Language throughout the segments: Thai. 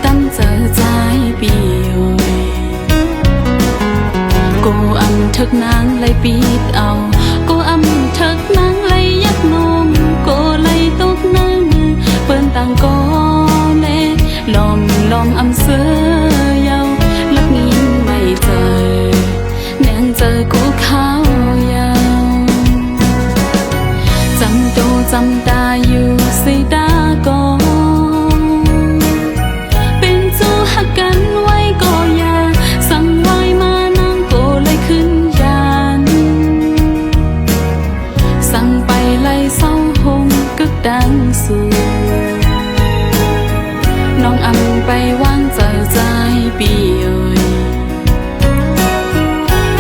ตั้มเจอใจปีโอยกูอำทึกนางเลยปีดเอากูอำทึกนางเลยยักนมกูเลยตกนั่งเปิ้นต่างก็เล่ลอมอำเสือยาวลักงินไม่เจอแนงเจอกูข้าวยาวจำโตจำตาอยู่สิตาก็เป็นจูหักกันไว้ก็อย่าสั่งไว้มานางก็เลยขึ้นยานสั่งไปไล่เศร้าหงกึกดังสูน้องอำไปวางเจอใจปีเอ่ย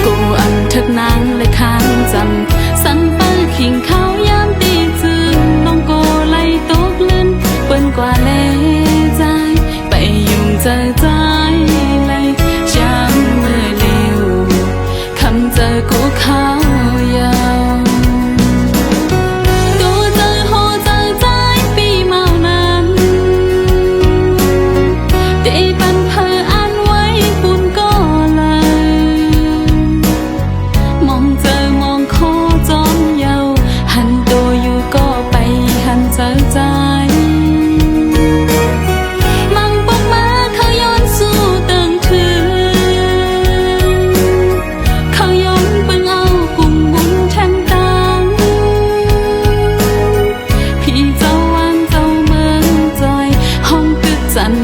กูอำทึกนางเลยค้างจำสั่งเปิ้ลขิงข้าวยามตีจืนน้องโกไล่ตกลื่นเปิ้นกว่าเล่ใจไปยุ่งเจอใจเลยจำมือเร็วคำเจอกูข้าวยาว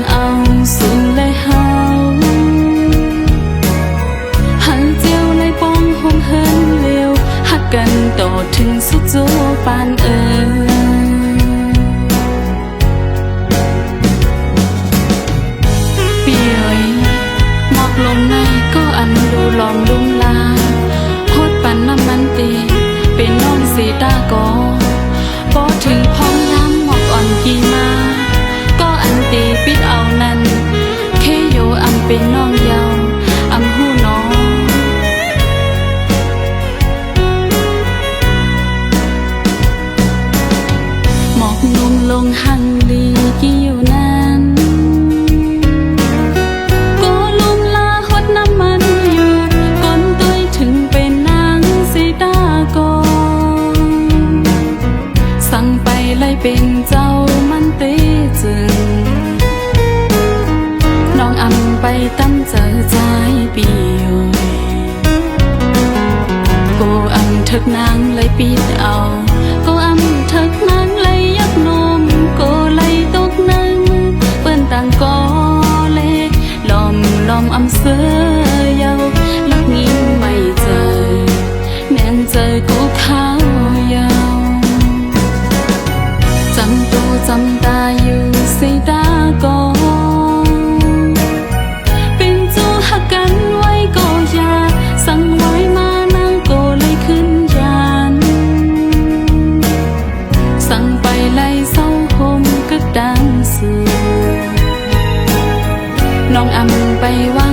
เอาสู่เลยเฮาหันเจียวเลยป้องห้องเฮินเร็วหักกันต่อถึงสุดโจปานปีเอ๋ยหมอกลมในก็อันดูลอมลุ่มลาโคตรปันน้ำมันตีเป็นน้องสีตาก็พอถึงพ้องน้ำหมอกอ่อนกี่มาก็อันตีปิดเอานั้นเคโยอำเป็นน้องเยาอำหูน้องหมอกนุ่มลงหังลีกี่อยู่นั้นก็ลุมลาหดน้ำมันอยู่ก้นตัวถึงเป็นนางสีตาก็สั่งไปเลยเป็นเจ้ามันเตจึงน้องอำไปตั้มเจอใจปีโอยกูอำทึกนางเลยปิดเอากูอำทึกนางเลยยักนมกูเลยตกนั่งเปิ้นต่างก็เล่ลอมอำเสือยาวลักงินไม่เจอแนงเจอกูข้าวยาวจำตัวจำตาอยู่สิตาก็เป็นจูหักกันไว้ก็อย่าสั่งไว้มานางก็เลยขึ้นยานสั่งไปไล่เศร้าหงกึกดังสูน้องอำไปวาง